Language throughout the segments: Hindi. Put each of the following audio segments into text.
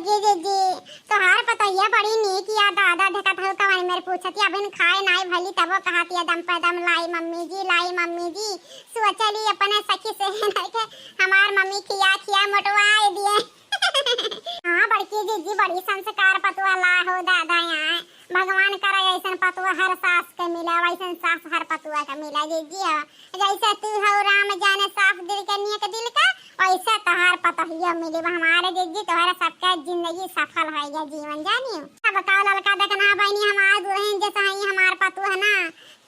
बड़की जीजी तोहार पतैया बड़ी नीक या दादा देखत हो कवाई मेरे पूछती अबन खाए नाई भली तबो कहती है दम पे दम लाई मम्मी जी सोचली अपने सखी से नहीं के हमार मम्मी खिया खिया मोटवाए दिए। हाँ बड़की जीजी बड़ी संस्कार पतुआ ला हो दादा यहाँ भगवान करे ऐसा पतुआ हर सास के मिला वैसा सास हर पतुआ का मिला जीजी हो जैसे तू हो राम जाने साफ दिल के नियत दिल का वैसा तोहार पतहिया मिली हमारे जीजी तोहरा सबका जिंदगी सफल होएगा जीवन जानियो। अब बताओ लड़का देखना बहनी हमार दुल्हन जैसा ही हमार पतु है ना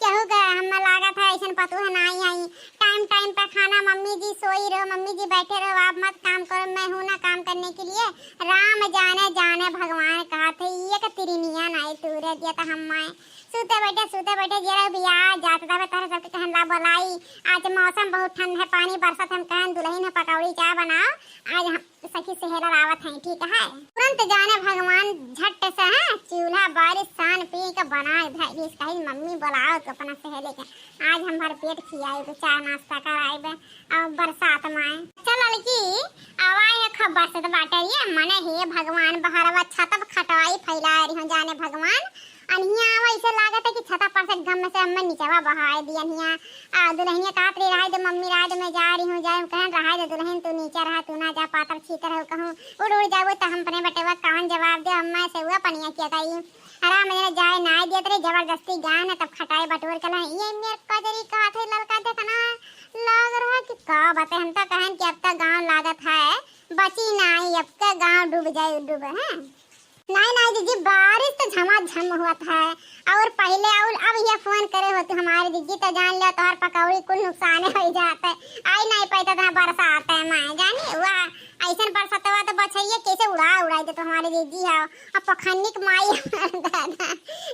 केहू के हमें लागत है ऐसा पतु है ना आई टाइम पे खाना मम्मी जी सोई रहो मम्मी जी बैठे रहो आप मत काम करो मैं हूँ ना काम करने के लिए राम जाने जाने भगवान कहा थे ये का तिरनिया नहीं तू रे दिया तो हम सूते बैठे जरा भी आ जाता था तारा सबके कहन ला बोलाई आज मौसम बहुत ठंड है पानी बरसत हम कहन दुल्हन है पकौड़ी चाय बनाओ आज हम सखी सहेरा रावत हैं ठीक है तुरंत जाने भगवान झट से है चूल्हा बारिश सान पी के बनाए भाई कही मम्मी बुलाओ तो अपना सहेले के आज हम भर पेट खियाए तो चाय नाश्ता कराए और बरसात में चल लड़की आवाज है खबर से तो बाटे ये मने हे भगवान बहरवा छत खटवाई फैला रही हो जाने भगवान अनिया वैसे लागत है कि छता पर से गम में से हम नीचवा बहाए दिया निया दुल्हनिया काट रही रहा मम्मी राज में जा रही हूँ जाए कहन रहा है दुल्हन तू नीचे रहा तू ना जा पातर छीतर हो कहूँ उड़ जाओ तो हम अपने बटेवा कौन जवाब दे अम्मा से हुआ पनिया किया कही हरा मैंने जाए ना दिया तेरे जबरदस्ती गान है तब खटाई बटोर कर ये मेरे कजरी का थे लड़का देखना लग रहा कि का बातें हम तो कहन कि अब तक गाँव लागत है बची नहीं अब तक गाँव डूब जाए डूब है नहीं दीदी बारिश तो झमाझम हुआ था और पहले और अब ये फोन करे होते हमारे दीदी तो जान लिया तोहर पकौड़ी कुल नुकसान हो जाता है आई नहीं पाता था बरसात है मैं जानी हुआ ऐसा बरसात हुआ तो बचाइए कैसे उड़ाई दे तो हमारे दीदी है अब पखन्निक माई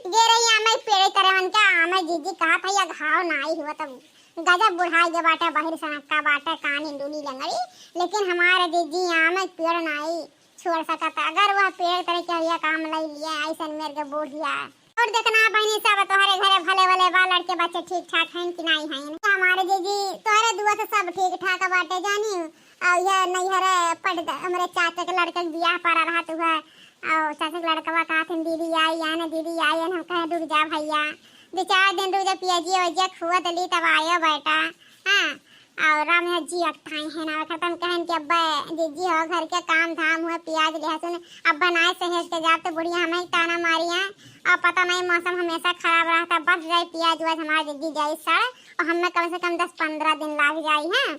गे रही हमें पेड़ तरह मन क्या हमें दीदी कहा था या घाव नहीं हुआ तब गजब बुढ़ाई के बाटे बाहर सनक्का बाटे कानी डूली लंगड़ी लेकिन हमारे दीदी यहाँ में पेड़ नहीं छोड़ सका था अगर वह पेड़ तरह के लिया काम ले लिया ऐसा मेरे के बूढ़िया और देखना बहनी सब तुम्हारे घरे भले भले बा लड़के बच्चे ठीक ठाक हैं कि नहीं हैं हमारे जीजी तुम्हारे दुआ से सब ठीक ठाक बाटे जानी और ये नहीं हरे पढ़ हमारे चाचा के लड़के ब्याह पर रहा तो है और चाचा के लड़का कहा थे दीदी आई या ना दीदी आई हम कहे रुक जा भैया 2-4 दिन रुक जा पियाजी और जे खुआ दली तब आयो बेटा हाँ और राम जी अठाई है ना खत्म कहन के अब्बा जीजी हो घर के काम धाम हुए प्याज लहसुन अब बनाए सहेज के जात तो बुढ़िया हमें ताना मारी है और पता नहीं मौसम हमेशा खराब रहता बच जाए प्याज वाज हमारे जीजी जाए सड़ और हमें कम से कम 10-15 दिन लग जाए हैं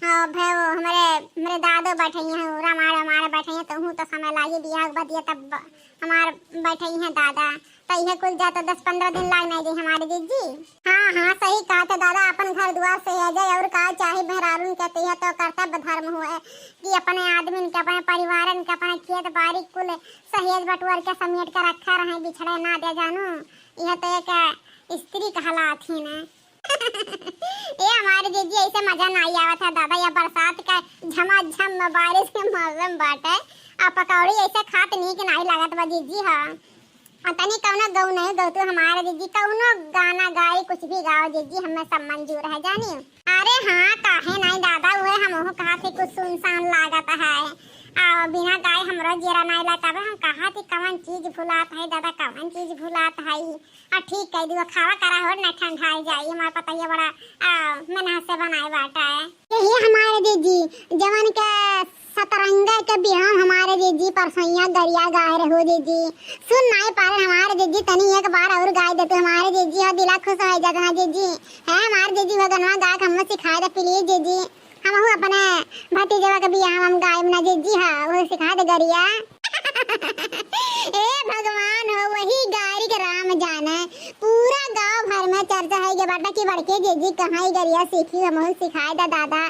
और भाई वो हमारे दादो बैठे हैं हमारे बैठे हैं तो हूँ तो समय लागे बियाह बदिए तब हमारे बैठे हैं दादा तो यह कुल जाता 10-15 दिन लाग नहीं दी हमारे दीदी हाँ सही कहा था दादा अपन घर द्वार से आ जाए और कहा चाहे बहरारून कहते हैं तो कर्तव्य धर्म हुआ कि अपने आदमी के अपने परिवार के अपने खेत बाड़ी कुल सहेज बटुअर के समेट कर रखा रहे बिछड़े ना दे जानू यह तो एक स्त्री कहलाती ना ये हमारे दीदी ऐसे मजा नहीं आवा था दादा या बरसात का झमाझम बारिश के मौसम बाटे और पकौड़ी ऐसे खात नहीं कि नहीं लागत बा दीदी हाँ तनी कौनो गौ नहीं गौ तो हमारे दीदी कौनो गाना गाई कुछ भी गाओ दीदी हमें सब मंजूर है जानी अरे हाँ काहे नहीं दादा वो हम कहा थे कुछ सुनसान लागत है और बिना गाय हमरो जीरा नहीं लगता हम कहा थी कौन चीज भुलात है दादा कौन चीज भुलात है और ठीक कह दियो खावा करा हो ना ठंडा जाए हमारा पता ये बड़ा मेहनत से बनाए बाटा है यही हमारे दीदी जवन के सतरंगा के बिहार हमारे दीदी परसैया गरिया गाय रहो दीदी सुन नहीं पा रहे हमारे दीदी तनी एक बार और गाय देते हमारे दीदी और दिला खुश हो जाता है दीदी है हमारे दीदी भगवान गाय हम सिखाए दे प्लीज दीदी हम अपने भतीजे का बियाह हम गाय ना दीदी हाँ वो सिखा दे गरिया ए भगवान हो वही गाय के राम जाने पूरा गांव भर में चर्चा है ये बाटा की बड़के जीजी कहाँ ही गरिया सीखी हम सिखाए दा दादा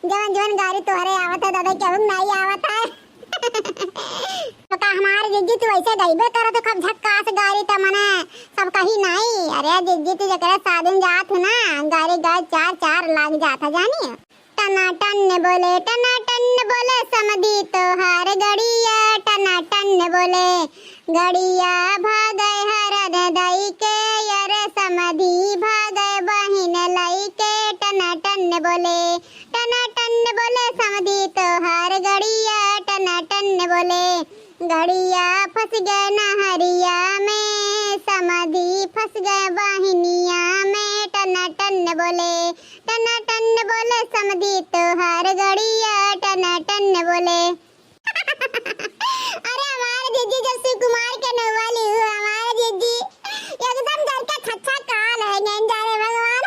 जवन जवन गाड़ी तोहरे आवत है दादा क्या नहीं आवत है तो का हमारे जीजी तू ऐसे गईबे करो तो कब झक्कास गाड़ी तो मने सब कहीं नहीं अरे जीजी तू जकरा साधन जात ना गाड़ी गाय 4 लाग जाता जानी टनाटन बोले समधी तोहार गड़िया टनाटन बोले गड़िया भागे हर दई के यार समधी भागे बहिन लई के टनाटन बोले समधी तोहार गड़िया टनाटन टन बोले गड़िया फंस गए नहरिया में, समधी फंस गए बहनिया में, टन टन बोले समधी तोहार गड़िया टन टन बोले। अरे हमारे जीजी जब शिव कुमार के नवाली हुआ, हमारे जीजी एकदम घर का छच्छा काल है जाने भगवान।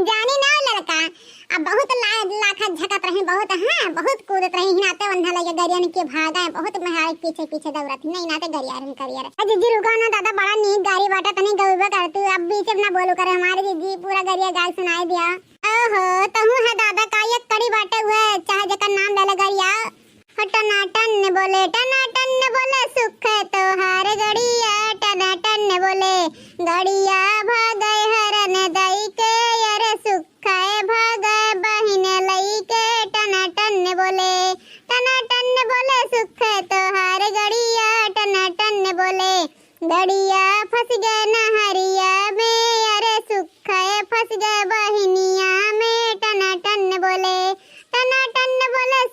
जानी ना लड़का अब बहुत लाखा झकत रहे, बहुत हाँ बहुत कूदत रहे, हिनाते बंधा लगे गरियन के भागा, बहुत महाराज पीछे पीछे दौड़त नहीं नाते गरियारन करियर। जीजी रुको ना दादा, बड़ा नीक गाड़ी बाटा तनी गौबा करतू, अब बीच में ना बोलो करे, हमारे जीजी पूरा गरिया गाल सुनाई दिया। ओहो तहु है दादा का एक कड़ी बाटे हुए, चाहे जकर नाम ले गरिया टनाटन बोले सुख तोहार गड़िया टनाटन बोले गड़िया भागे हरन दई के, अरे सुख भागे बहिन लई के, टनाटन बोले सुख तोहार गड़िया टनाटन बोले गड़िया फंस गए नहरिया में, अरे सुख फंस गए बहनिया में, टनाटन बोले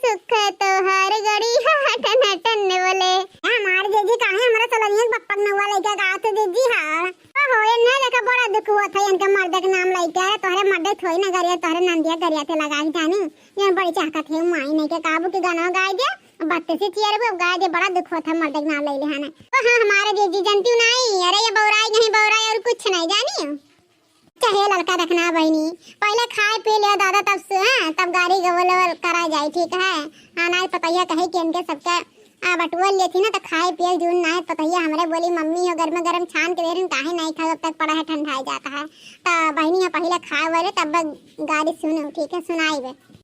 सुख तोहार गड़िया टनाटन बोले। हमारे जीजी काहे हमरा चलनियन पप्पा नवा लइका गात जीजी हां ओहो ये ना लेका बड़ा दुख हुआ था इनका मर्द के नाम लइका, तोहरे मर्द थोई ना गरिया, तोहरे नंदिया गरिया थे लगा के जानी ये बड़ी चाहत थे माई नहीं के काबू के गाना गाय दे, बत्ते से चियर पे गाय दे, बड़ा दुख हुआ था मर्द के नाम ले ले हां। तो हां हमारे जीजी जानती नहीं, अरे ये बौराई नहीं बौराई और कुछ नहीं जानी, चाहे लड़का रखना बहनी, पहले खाए पी लिया दादा तब से तब गाड़ी गवल करा जाए, ठीक है हाँ ना पतैया कहे कि इनके सबके बटुआ लिए थी ना तो खाए पिए जून ना पतैया हमरे बोली मम्मी हो गर्म गरम छान के दे रही काहे नहीं खा जब तक पड़ा है ठंडा जाता है, तो बहनी पहले खाए वाले तब गाड़ी सुनो, ठीक है सुनाई बे।